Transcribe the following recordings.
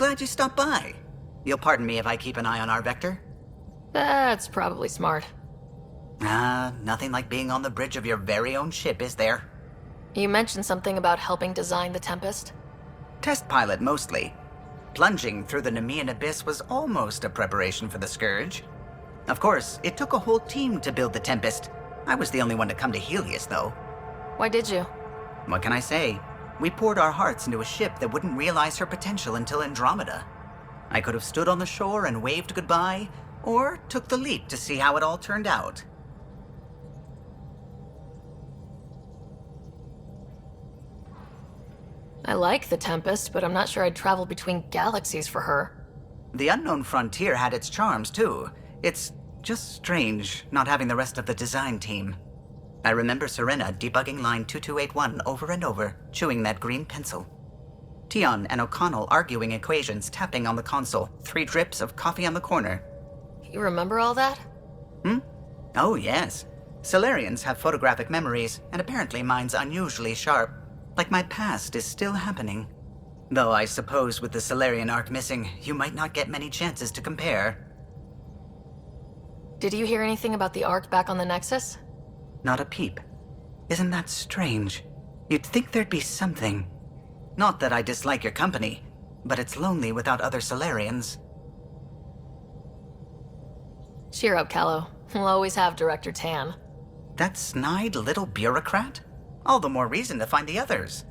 glad you stopped by. You'll pardon me if I keep an eye on our vector? That's probably smart. Nothing like being on the bridge of your very own ship, is there? You mentioned something about helping design the Tempest? Test pilot, mostly. Plunging through the Nemean abyss was almost a preparation for the Scourge. Of course, it took a whole team to build the Tempest. I was the only one to come to Helios, though. Why did you? What can I say? We poured our hearts into a ship that wouldn't realize her potential until Andromeda. I could have stood on the shore and waved goodbye, or took the leap to see how it all turned out. I like the Tempest, but I'm not sure I'd travel between galaxies for her. The unknown frontier had its charms, too. It's just strange not having the rest of the design team. I remember Serena debugging line 2281 over and over, chewing that green pencil. Tion and O'Connell arguing equations, tapping on the console, 3 drips of coffee on the corner. You remember all that? Oh, yes. Solarians have photographic memories, and apparently mine's unusually sharp. Like my past is still happening. Though I suppose with the Solarian arc missing, you might not get many chances to compare. Did you hear anything about the arc back on the Nexus? Not a peep. Isn't that strange? You'd think there'd be something. Not that I dislike your company, but it's lonely without other Solarians. Cheer up, Callow. We'll always have Director Tan. That snide little bureaucrat? All the more reason to find the others.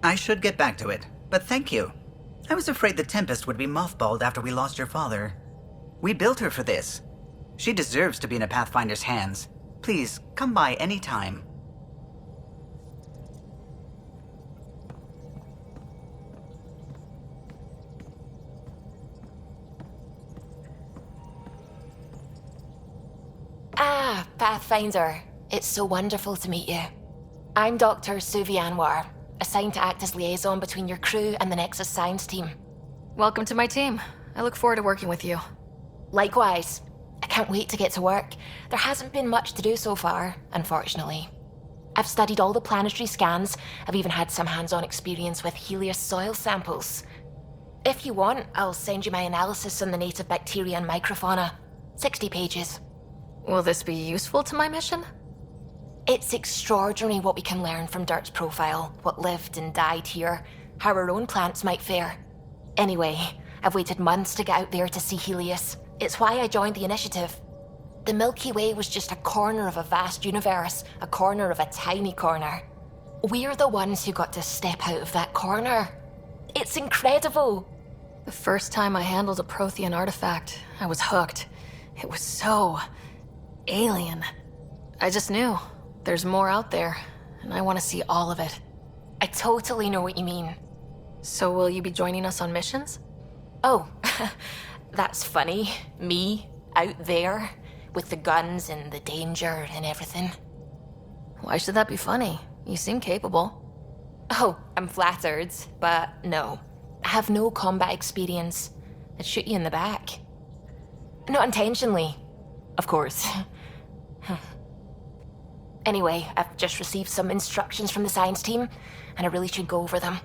I should get back to it, but thank you. I was afraid the Tempest would be mothballed after we lost your father. We built her for this. She deserves to be in a Pathfinder's hands. Please, come by any time. Ah, Pathfinder. It's so wonderful to meet you. I'm Dr. Suvi Anwar, assigned to act as liaison between your crew and the Nexus science team. Welcome to my team. I look forward to working with you. Likewise. I can't wait to get to work. There hasn't been much to do so far, unfortunately. I've studied all the planetary scans. I've even had some hands-on experience with Helios soil samples. If you want, I'll send you my analysis on the native bacteria and microfauna. 60 pages. Will this be useful to my mission? It's extraordinary what we can learn from Dirt's profile, what lived and died here, how our own plants might fare. Anyway, I've waited months to get out there to see Helios. It's why I joined the initiative. The Milky Way was just a corner of a vast universe, a corner of a tiny corner. We're the ones who got to step out of that corner. It's incredible. The first time I handled a Prothean artifact, I was hooked. It was so alien. I just knew. There's more out there, and I want to see all of it. I totally know what you mean. So will you be joining us on missions? Oh, that's funny. Me, out there, with the guns and the danger and everything. Why should that be funny? You seem capable. Oh, I'm flattered, but no. I have no combat experience. I'd shoot you in the back. Not intentionally, of course. Anyway, I've just received some instructions from the science team, and I really should go over them.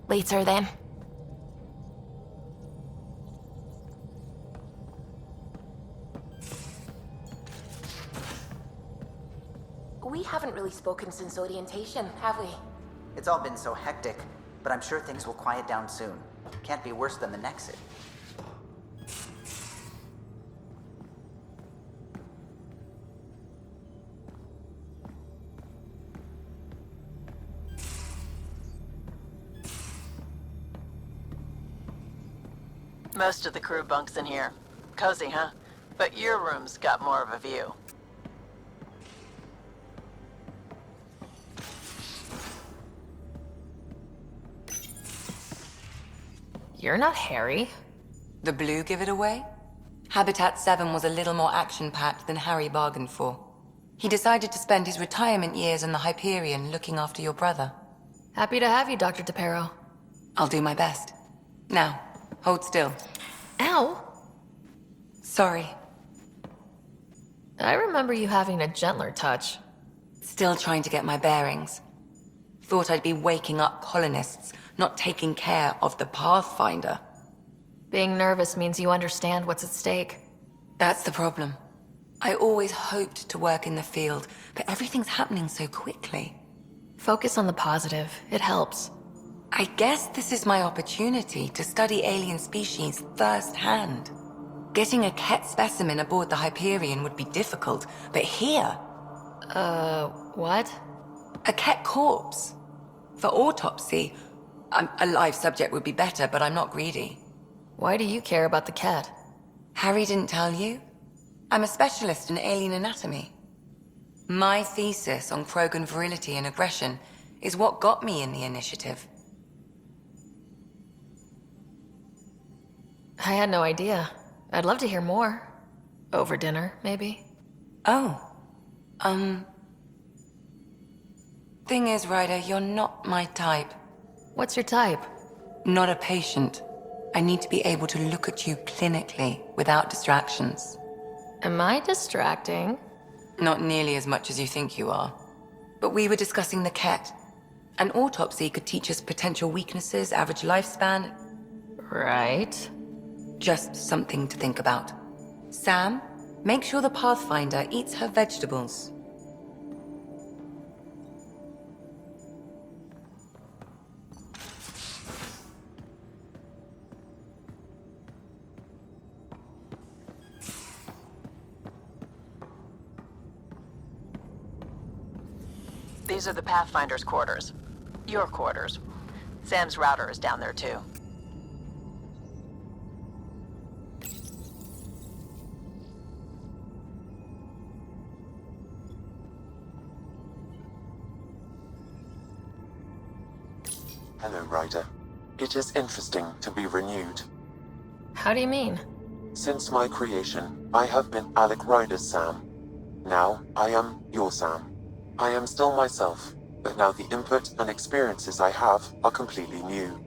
Later, then. We haven't really spoken since orientation, have we? It's all been so hectic, but I'm sure things will quiet down soon. Can't be worse than the Nexus. Most of the crew bunks in here. Cozy, huh? But your room's got more of a view. You're not Harry. The blue give it away? Habitat 7 was a little more action-packed than Harry bargained for. He decided to spend his retirement years in the Hyperion looking after your brother. Happy to have you, Dr. DePero. I'll do my best. Now, hold still. Ow! Sorry. I remember you having a gentler touch. Still trying to get my bearings. Thought I'd be waking up colonists, not taking care of the Pathfinder. Being nervous means you understand what's at stake. That's the problem. I always hoped to work in the field, but everything's happening so quickly. Focus on the positive. It helps. I guess this is my opportunity to study alien species firsthand. Getting a Ket specimen aboard the Hyperion would be difficult, but here, What? a Ket corpse. For autopsy, a live subject would be better, but I'm not greedy. Why do you care about the cat? Harry didn't tell you? I'm a specialist in alien anatomy. My thesis on Krogan virility and aggression is what got me in the initiative. I had no idea. I'd love to hear more. Over dinner, maybe? Oh. Thing is, Ryder, you're not my type. What's your type? Not a patient. I need to be able to look at you clinically, without distractions. Am I distracting? Not nearly as much as you think you are. But we were discussing the Ket. An autopsy could teach us potential weaknesses, average lifespan. Right. Just something to think about. Sam, make sure the Pathfinder eats her vegetables. These are the Pathfinder's quarters. Your quarters. Sam's router is down there too. Hello, Ryder. It is interesting to be renewed. How do you mean? Since my creation, I have been Alec Ryder's Sam. Now, I am your Sam. I am still myself, but now the input and experiences I have are completely new.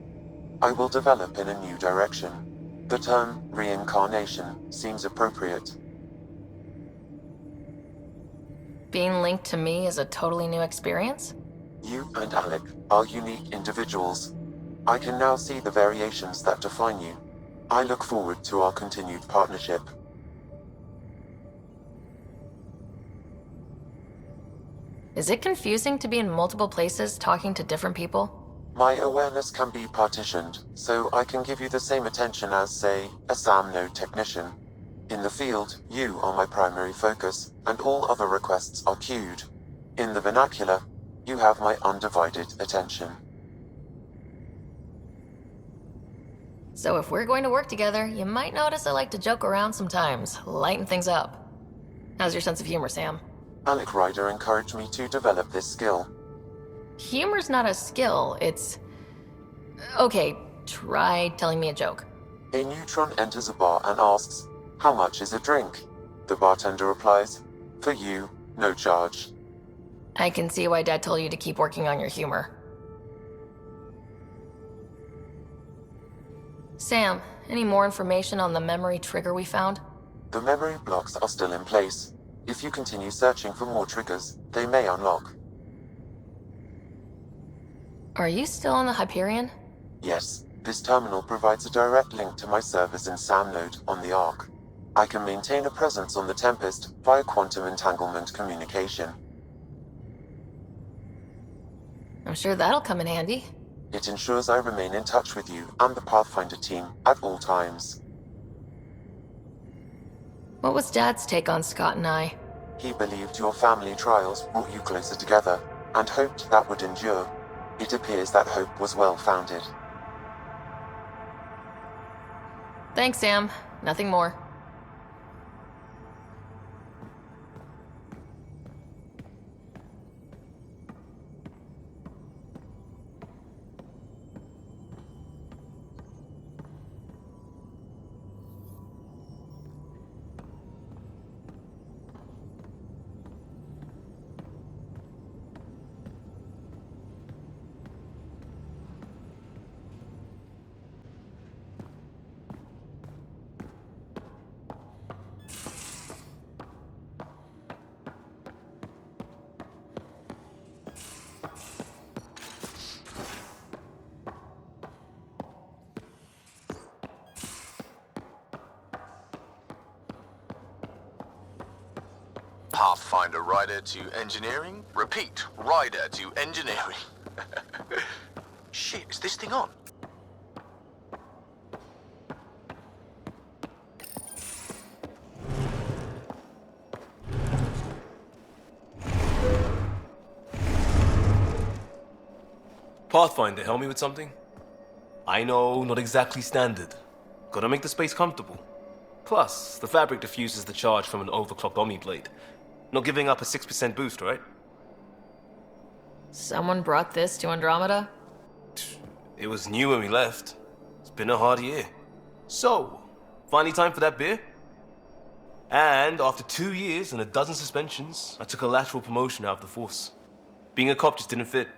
I will develop in a new direction. The term reincarnation seems appropriate. Being linked to me is a totally new experience? You and Alec are unique individuals. I can now see the variations that define you. I look forward to our continued partnership. Is it confusing to be in multiple places talking to different people? My awareness can be partitioned, so I can give you the same attention as, say, a SAM node technician. In the field, you are my primary focus, and all other requests are queued. In the vernacular, you have my undivided attention. So if we're going to work together, you might notice I like to joke around sometimes, lighten things up. How's your sense of humor, Sam? Alec Ryder encouraged me to develop this skill. Humor's not a skill, it's... Okay, try telling me a joke. A neutron enters a bar and asks, "How much is a drink?" The bartender replies, "For you, no charge." I can see why Dad told you to keep working on your humor. Sam, any more information on the memory trigger we found? The memory blocks are still in place. If you continue searching for more triggers, they may unlock. Are you still on the Hyperion? Yes, this terminal provides a direct link to my servers in SAM node on the Ark. I can maintain a presence on the Tempest via quantum entanglement communication. I'm sure that'll come in handy. It ensures I remain in touch with you and the Pathfinder team at all times. What was Dad's take on Scott and I? He believed your family trials brought you closer together, and hoped that would endure. It appears that hope was well-founded. Thanks, Sam. Nothing more. Pathfinder Ryder to engineering. Repeat, Ryder to engineering. Shit, is this thing on? Pathfinder, help me with something? I know, not exactly standard. Gotta make the space comfortable. Plus, the fabric diffuses the charge from an overclocked Omni blade. Not giving up a 6% boost, right? Someone brought this to Andromeda? It was new when we left. It's been a hard year. So, finally time for that beer? And after 2 years and a dozen suspensions, I took a lateral promotion out of the force. Being a cop just didn't fit.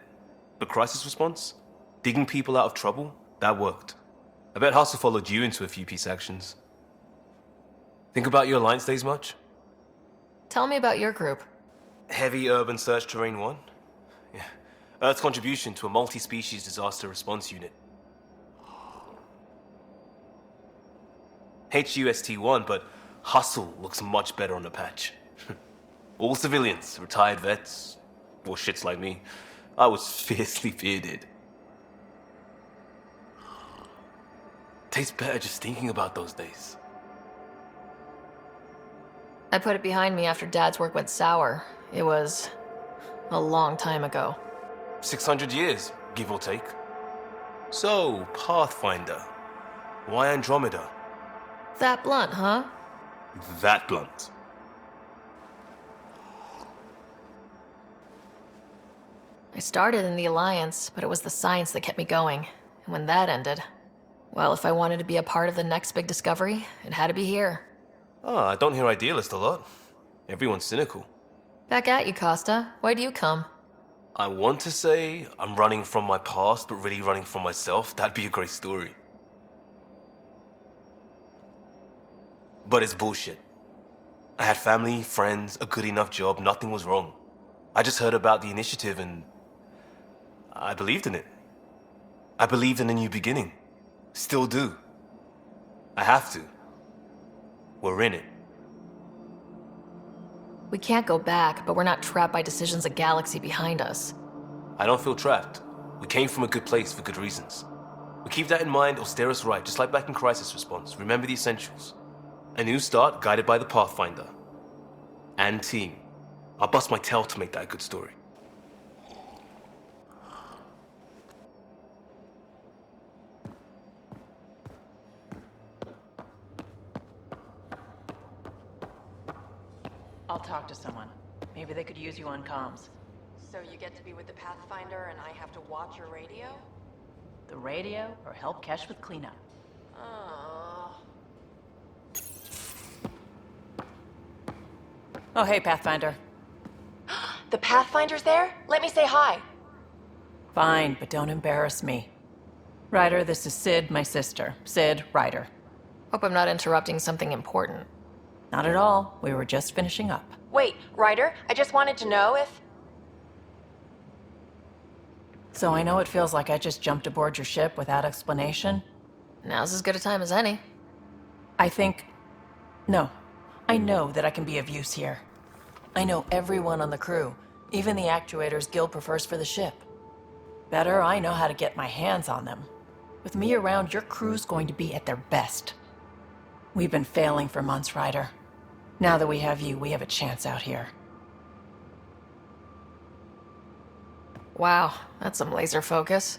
But crisis response? Digging people out of trouble? That worked. I bet Hustle followed you into a few peace actions. Think about your Alliance days much? Tell me about your group. Heavy Urban Search Terrain 1? Yeah. Earth's contribution to a multi-species disaster response unit. HUST-1, but Hustle looks much better on the patch. All civilians, retired vets, or shits like me. I was fiercely bearded. Tastes better just thinking about those days. I put it behind me after Dad's work went sour. It was a long time ago. 600 years, give or take. So, Pathfinder. Why Andromeda? That blunt, huh? That blunt. I started in the Alliance, but it was the science that kept me going. And when that ended, well, if I wanted to be a part of the next big discovery, it had to be here. Ah, I don't hear idealist a lot. Everyone's cynical. Back at you, Costa. Why do you come? I want to say I'm running from my past, but really running from myself. That'd be a great story. But it's bullshit. I had family, friends, a good enough job, nothing was wrong. I just heard about the initiative and I believed in it. I believed in a new beginning. Still do. I have to. We're in it. We can't go back, but we're not trapped by decisions a galaxy behind us. I don't feel trapped. We came from a good place for good reasons. We keep that in mind or steer us right, just like back in Crisis Response. Remember the essentials. A new start guided by the Pathfinder. And team. I'll bust my tail to make that a good story. I'll talk to someone. Maybe they could use you on comms. So you get to be with the Pathfinder and I have to watch your radio? The radio, or help Kesh with cleanup. Oh, hey, Pathfinder. The Pathfinder's there? Let me say hi. Fine, but don't embarrass me. Ryder, this is Sid, my sister. Sid, Ryder. Hope I'm not interrupting something important. Not at all. We were just finishing up. Wait, Ryder, I just wanted to know if... So I know it feels like I just jumped aboard your ship without explanation. Now's as good a time as any. No. I know that I can be of use here. I know everyone on the crew, even the actuators Gil prefers for the ship. Better, I know how to get my hands on them. With me around, your crew's going to be at their best. We've been failing for months, Ryder. Now that we have you, we have a chance out here. Wow, that's some laser focus.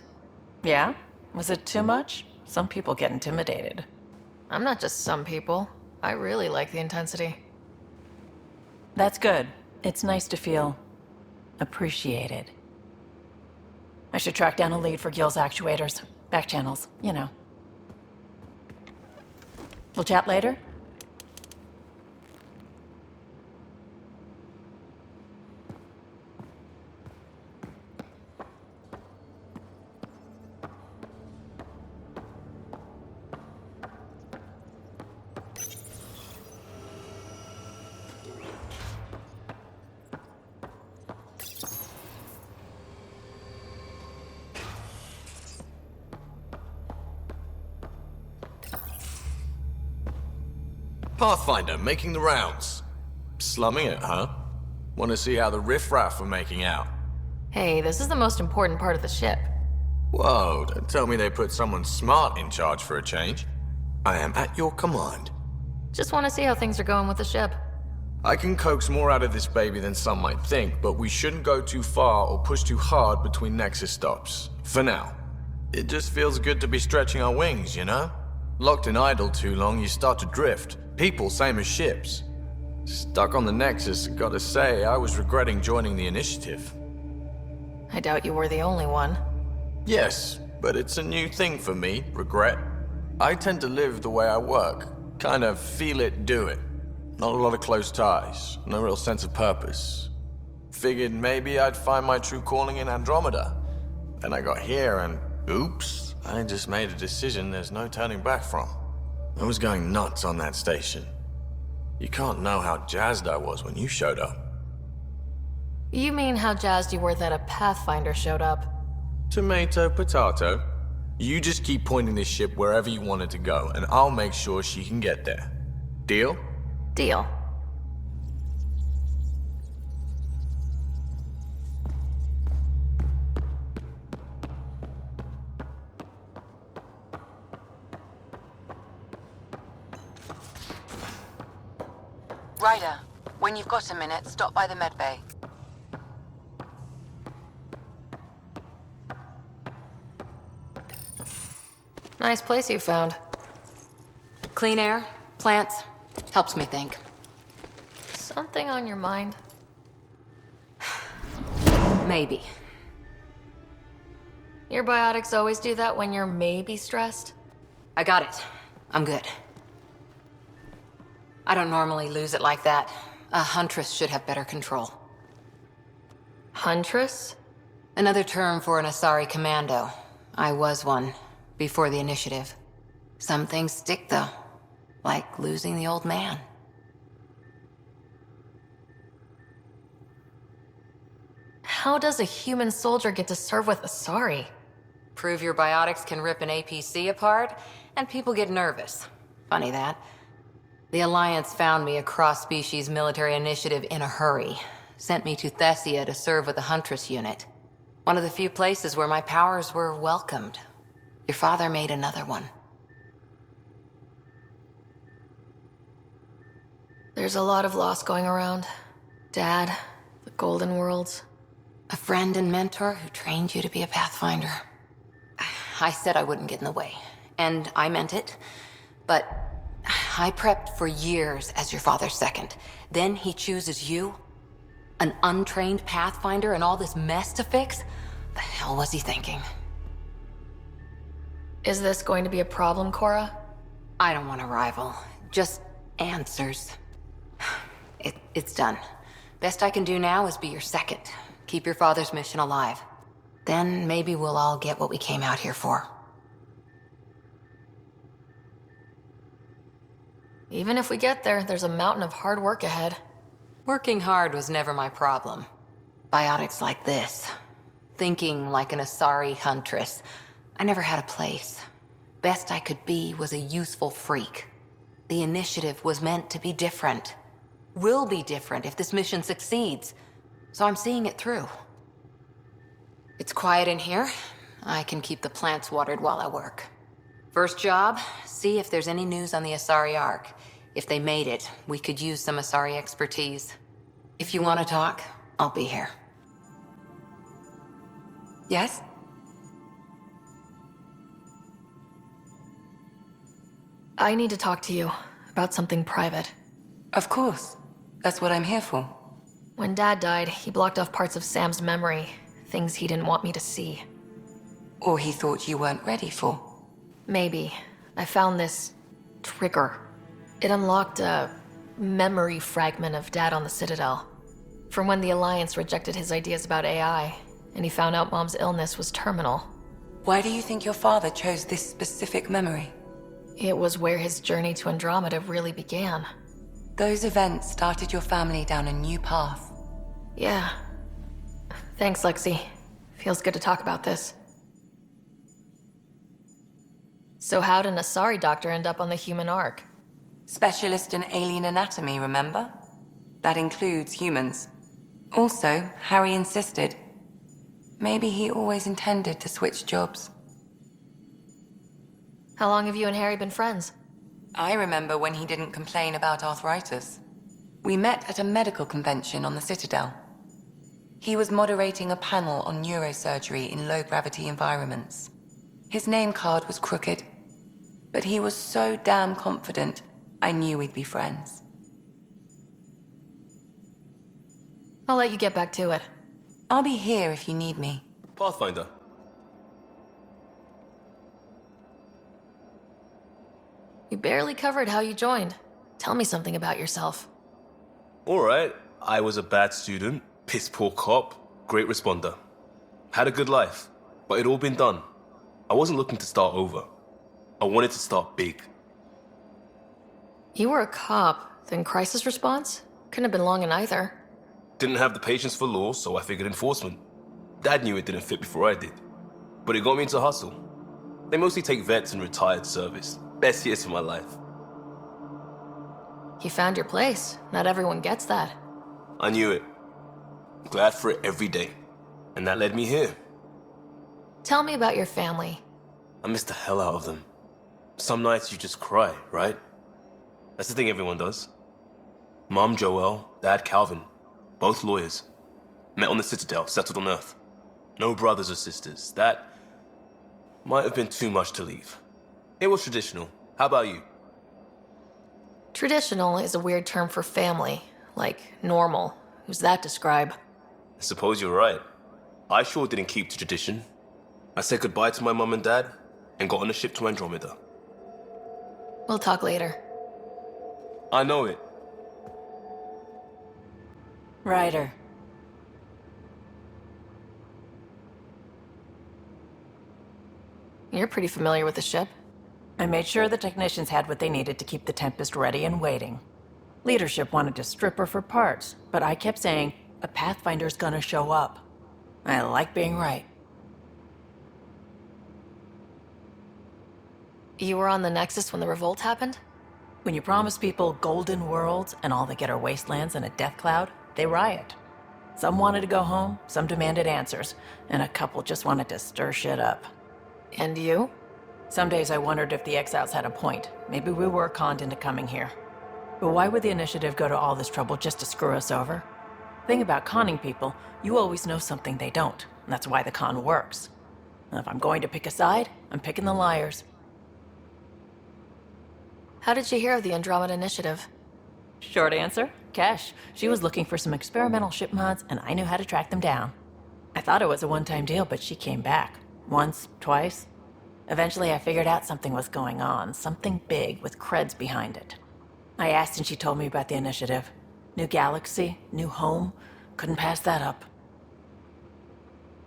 Yeah? Was it too much? Some people get intimidated. I'm not just some people. I really like the intensity. That's good. It's nice to feel appreciated. I should track down a lead for Gil's actuators. Back channels, you know. We'll chat later? Pathfinder making the rounds. Slumming it, huh? Want to see how the riffraff are making out? Hey, this is the most important part of the ship. Whoa, don't tell me they put someone smart in charge for a change. I am at your command. Just want to see how things are going with the ship. I can coax more out of this baby than some might think, but we shouldn't go too far or push too hard between Nexus stops. For now. It just feels good to be stretching our wings, you know? Locked and idle too long, you start to drift. People, same as ships. Stuck on the Nexus, gotta say, I was regretting joining the initiative. I doubt you were the only one. Yes, but it's a new thing for me, regret. I tend to live the way I work. Kind of feel it, do it. Not a lot of close ties, no real sense of purpose. Figured maybe I'd find my true calling in Andromeda. Then I got here and, oops, I just made a decision there's no turning back from. I was going nuts on that station. You can't know how jazzed I was when you showed up. You mean how jazzed you were that a Pathfinder showed up? Tomato, potato. You just keep pointing this ship wherever you want it to go, and I'll make sure she can get there. Deal? Deal. Ryder, when you've got a minute, stop by the medbay. Nice place you found. Clean air, plants, helps me think. Something on your mind? Maybe. Your biotics always do that when you're maybe stressed? I got it. I'm good. I don't normally lose it like that. A huntress should have better control. Huntress? Another term for an Asari commando. I was one, before the initiative. Some things stick, though. Like losing the old man. How does a human soldier get to serve with Asari? Prove your biotics can rip an APC apart, and people get nervous. Funny that. The Alliance found me a cross-species military initiative in a hurry. Sent me to Thessia to serve with the Huntress unit. One of the few places where my powers were welcomed. Your father made another one. There's a lot of loss going around. Dad, the Golden Worlds. A friend and mentor who trained you to be a Pathfinder. I said I wouldn't get in the way, and I meant it. But I prepped for years as your father's second. Then he chooses you? An untrained Pathfinder and all this mess to fix? The hell was he thinking? Is this going to be a problem, Cora? I don't want a rival. Just answers. It's done. Best I can do now is be your second. Keep your father's mission alive. Then maybe we'll all get what we came out here for. Even if we get there, there's a mountain of hard work ahead. Working hard was never my problem. Biotics like this. Thinking like an Asari huntress. I never had a place. Best I could be was a useful freak. The initiative was meant to be different. Will be different if this mission succeeds. So I'm seeing it through. It's quiet in here. I can keep the plants watered while I work. First job, see if there's any news on the Asari Ark. If they made it, we could use some Asari expertise. If you want to talk, I'll be here. Yes? I need to talk to you about something private. Of course. That's what I'm here for. When Dad died, he blocked off parts of Sam's memory, things he didn't want me to see. Or he thought you weren't ready for. Maybe. I found this trigger. It unlocked a memory fragment of Dad on the Citadel. From when the Alliance rejected his ideas about AI, and he found out Mom's illness was terminal. Why do you think your father chose this specific memory? It was where his journey to Andromeda really began. Those events started your family down a new path. Yeah. Thanks, Lexi. Feels good to talk about this. So how'd an Asari doctor end up on the human Ark? Specialist in alien anatomy, remember? That includes humans. Also, Harry insisted. Maybe he always intended to switch jobs. How long have you and Harry been friends? I remember when he didn't complain about arthritis. We met at a medical convention on the Citadel. He was moderating a panel on neurosurgery in low-gravity environments. His name card was crooked, but he was so damn confident, I knew we'd be friends. I'll let you get back to it. I'll be here if you need me. Pathfinder. You barely covered how you joined. Tell me something about yourself. Alright, I was a bad student, piss poor cop, great responder. Had a good life, but it'd all been done. I wasn't looking to start over. I wanted to start big. You were a cop, then crisis response? Couldn't have been long in either. Didn't have the patience for law, so I figured enforcement. Dad knew it didn't fit before I did. But it got me into hustle. They mostly take vets and retired service. Best years of my life. You found your place. Not everyone gets that. I knew it. Glad for it every day. And that led me here. Tell me about your family. I miss the hell out of them. Some nights you just cry, right? That's the thing everyone does. Mom Joelle, Dad Calvin. Both lawyers. Met on the Citadel, settled on Earth. No brothers or sisters. That might have been too much to leave. It was traditional. How about you? Traditional is a weird term for family. Like normal. Who's that describe? I suppose you're right. I sure didn't keep to tradition. I said goodbye to my mum and dad and got on a ship to Andromeda. We'll talk later. I know it. Ryder. You're pretty familiar with the ship. I made sure the technicians had what they needed to keep the Tempest ready and waiting. Leadership wanted to strip her for parts, but I kept saying, a Pathfinder's gonna show up. I like being right. You were on the Nexus when the revolt happened? When you promise people golden worlds and all they get are wastelands and a death cloud, they riot. Some wanted to go home, some demanded answers, and a couple just wanted to stir shit up. And you? Some days I wondered if the exiles had a point. Maybe we were conned into coming here. But why would the initiative go to all this trouble just to screw us over? Thing about conning people, you always know something they don't, and that's why the con works. And if I'm going to pick a side, I'm picking the liars. How did you hear of the Andromeda initiative? Short answer, Kesh. She was looking for some experimental ship mods, and I knew how to track them down. I thought it was a one-time deal, but she came back. Once, twice. Eventually I figured out something was going on, something big with creds behind it. I asked and she told me about the initiative. New galaxy, new home. Couldn't pass that up.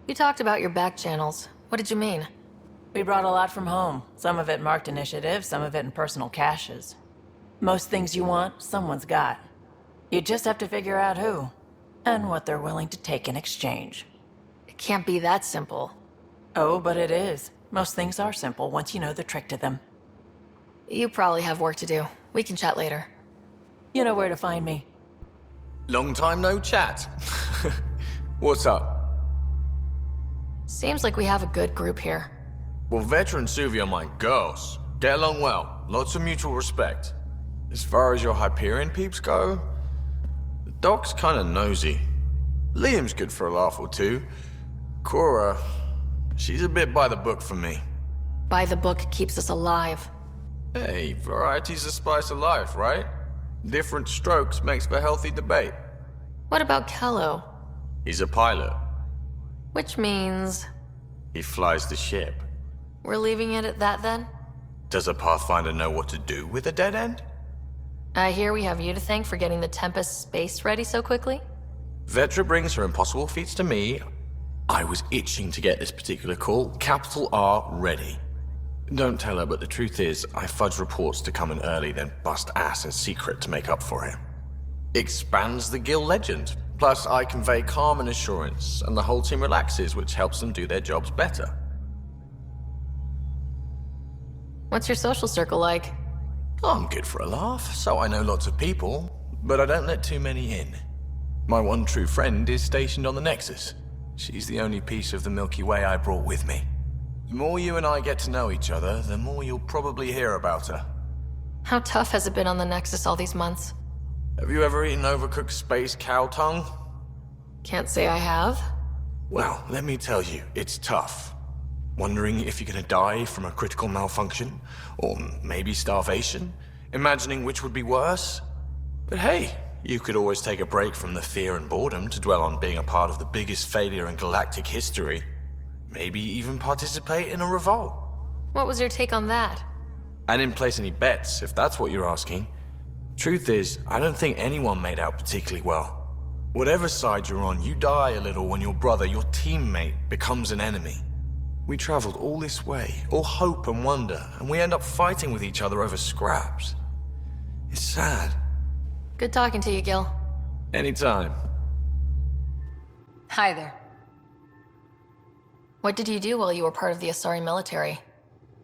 You talked about your back channels. What did you mean? We brought a lot from home. Some of it marked initiative, some of it in personal caches. Most things you want, someone's got. You just have to figure out who, and what they're willing to take in exchange. It can't be that simple. Oh, but it is. Most things are simple once you know the trick to them. You probably have work to do. We can chat later. You know where to find me. Long time no chat. What's up? Seems like we have a good group here. Well, Veteran Suvia are my girls. Get along well. Lots of mutual respect. As far as your Hyperion peeps go, the doc's kinda nosy. Liam's good for a laugh or two. Cora, she's a bit by the book for me. By the book keeps us alive. Hey, variety's the spice of life, right? Different strokes makes for healthy debate. What about Kello? He's a pilot. Which means... He flies the ship. we're leaving it at that then? Does a Pathfinder know what to do with a dead end? I hear we have you to thank for getting the Tempest space ready so quickly? Vetra brings her impossible feats to me. I was itching to get this particular call. Capital R ready. Don't tell her, but the truth is, I fudge reports to come in early, then bust ass in secret to make up for it. Expands the guild legend. Plus, I convey calm and assurance, and the whole team relaxes, which helps them do their jobs better. What's your social circle like? I'm good for a laugh, so I know lots of people, but I don't let too many in. My one true friend is stationed on the Nexus. She's the only piece of the Milky Way I brought with me. The more you and I get to know each other, the more you'll probably hear about her. How tough has it been on the Nexus all these months? Have you ever eaten overcooked space cow tongue? Can't say I have. Well, let me tell you, it's tough. Wondering if you're gonna die from a critical malfunction, or maybe starvation, imagining which would be worse. But hey, you could always take a break from the fear and boredom to dwell on being a part of the biggest failure in galactic history. Maybe even participate in a revolt. What was your take on that? I didn't place any bets, if that's what you're asking. Truth is, I don't think anyone made out particularly well. Whatever side you're on, you die a little when your brother, your teammate, becomes an enemy. We traveled all this way, all hope and wonder, and we end up fighting with each other over scraps. It's sad. Good talking to you, Gil. Anytime. Hi there. What did you do while you were part of the Asari military?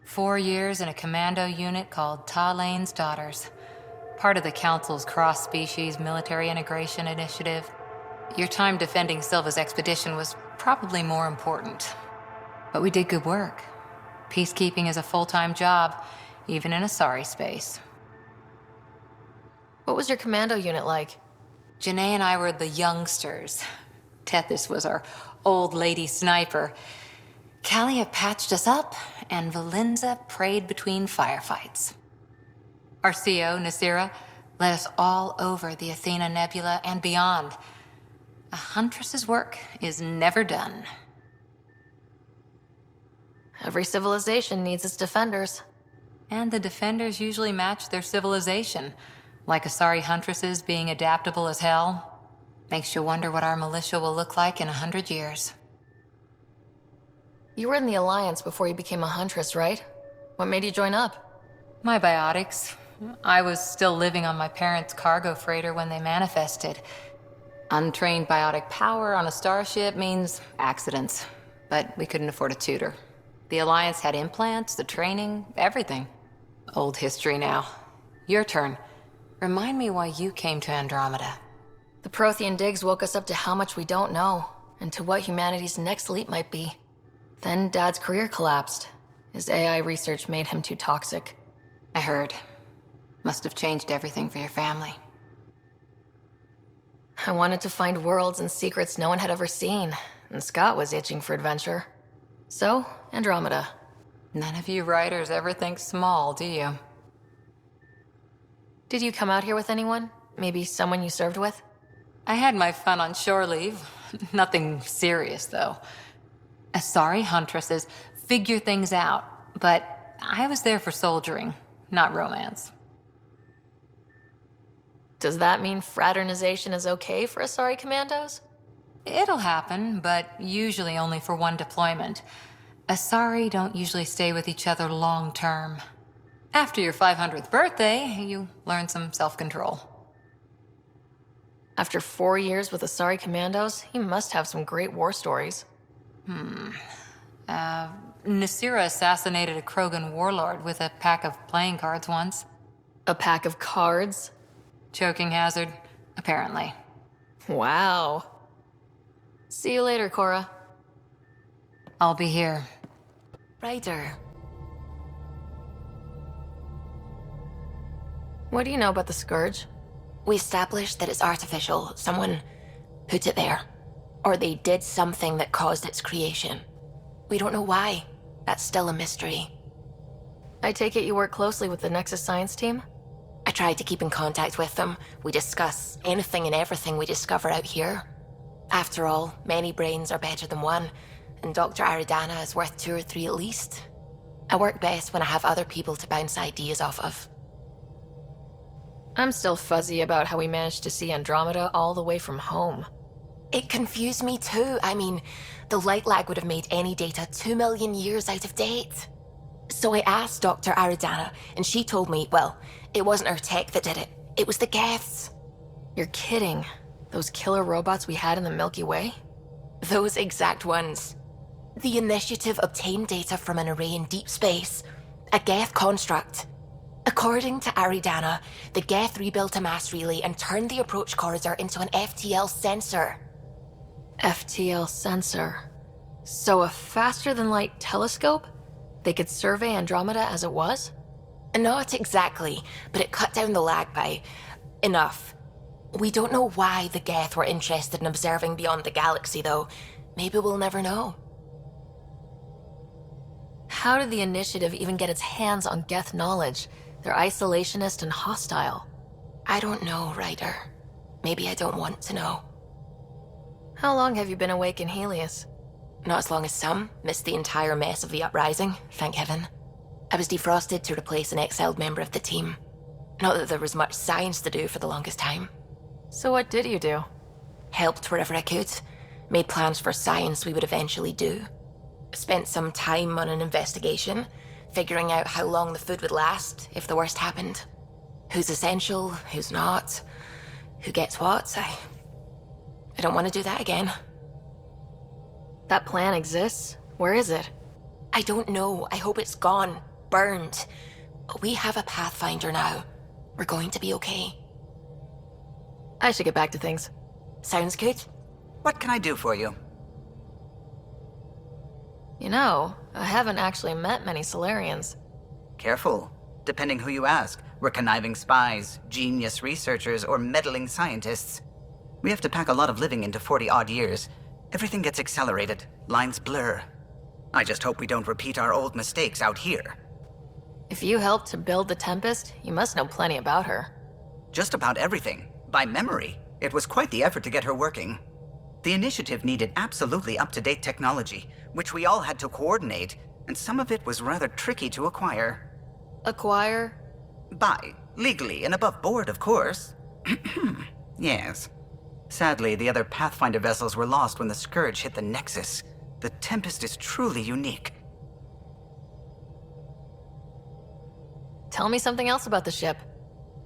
4 years in a commando unit called Talane's Daughters. Part of the Council's cross-species military integration initiative. Your time defending Silva's expedition was probably more important. But we did good work. Peacekeeping is a full-time job, even in Asari space. What was your commando unit like? Janae and I were the youngsters. Tethys was our old lady sniper. Kalia patched us up, and Valenza prayed between firefights. Our CO, Nasira, led us all over the Athena Nebula and beyond. A huntress's work is never done. Every civilization needs its defenders. And the defenders usually match their civilization. Like Asari huntresses being adaptable as hell. Makes you wonder what our militia will look like in 100 years. You were in the Alliance before you became a huntress, right? What made you join up? My biotics. I was still living on my parents' cargo freighter when they manifested. Untrained biotic power on a starship means accidents. But we couldn't afford a tutor. The Alliance had implants, the training, everything. Old history now. Your turn. Remind me why you came to Andromeda. The Prothean digs woke us up to how much we don't know, and to what humanity's next leap might be. Then Dad's career collapsed. His AI research made him too toxic. I heard. Must have changed everything for your family. I wanted to find worlds and secrets no one had ever seen, and Scott was itching for adventure. So, Andromeda. None of you writers ever think small, do you? Did you come out here with anyone? Maybe someone you served with? I had my fun on shore leave. Nothing serious, though. Asari huntresses figure things out, but I was there for soldiering, not romance. Does that mean fraternization is okay for Asari commandos? It'll happen, but usually only for one deployment. Asari don't usually stay with each other long term. After your 500th birthday, you learn some self-control. After 4 years with Asari commandos, he must have some great war stories. Nasira assassinated a Krogan warlord with a pack of playing cards once. A pack of cards? Choking hazard, apparently. Wow. See you later, Cora. I'll be here. Ryder. What do you know about the Scourge? We established that it's artificial. Someone put it there. Or they did something that caused its creation. We don't know why. That's still a mystery. I take it you work closely with the Nexus science team? I try to keep in contact with them. We discuss anything and everything we discover out here. After all, many brains are better than one, and Dr. Aridana is worth 2 or 3 at least. I work best when I have other people to bounce ideas off of. I'm still fuzzy about how we managed to see Andromeda all the way from home. It confused me too. I mean, the light lag would have made any data 2 million years out of date. So I asked Dr. Aridana, and she told me, well, it wasn't her tech that did it. It was the Geths. You're kidding. Those killer robots we had in the Milky Way? Those exact ones. The Initiative obtained data from an array in deep space. A Geth construct. According to Aridana, the Geth rebuilt a mass relay and turned the approach corridor into an FTL sensor. FTL sensor. So a faster-than-light telescope? They could survey Andromeda as it was? Not exactly, but it cut down the lag by enough. We don't know why the Geth were interested in observing beyond the galaxy, though. Maybe we'll never know. How did the Initiative even get its hands on Geth knowledge? They're isolationist and hostile. I don't know, Ryder. Maybe I don't want to know. How long have you been awake in Helios? Not as long as some. Missed the entire mess of the uprising, thank heaven. I was defrosted to replace an exiled member of the team. Not that there was much science to do for the longest time. So what did you do? Helped wherever I could. Made plans for science we would eventually do. Spent some time on an investigation, figuring out how long the food would last if the worst happened. Who's essential, who's not, who gets what. I don't want to do that again. That plan exists? Where is it? I don't know. I hope it's gone. Burned. We have a Pathfinder now. We're going to be okay. I should get back to things. Sounds good. What can I do for you? You know, I haven't actually met many Solarians. Careful. Depending who you ask, we're conniving spies, genius researchers, or meddling scientists. We have to pack a lot of living into 40-odd years. Everything gets accelerated. Lines blur. I just hope we don't repeat our old mistakes out here. If you helped to build the Tempest, you must know plenty about her. Just about everything. By memory. It was quite the effort to get her working. The Initiative needed absolutely up-to-date technology, which we all had to coordinate, and some of it was rather tricky to acquire. Acquire? Buy. Legally and above board, of course. Yes. Sadly, the other Pathfinder vessels were lost when the Scourge hit the Nexus. The Tempest is truly unique. Tell me something else about the ship.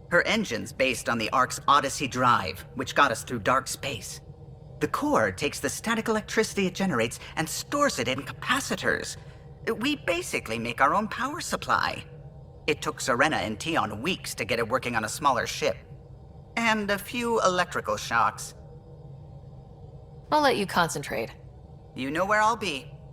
Her engine's based on the Ark's Odyssey drive, which got us through dark space. The core takes the static electricity it generates and stores it in capacitors. We basically make our own power supply. It took Serena and Tion weeks to get it working on a smaller ship. And a few electrical shocks. I'll let you concentrate. You know where I'll be.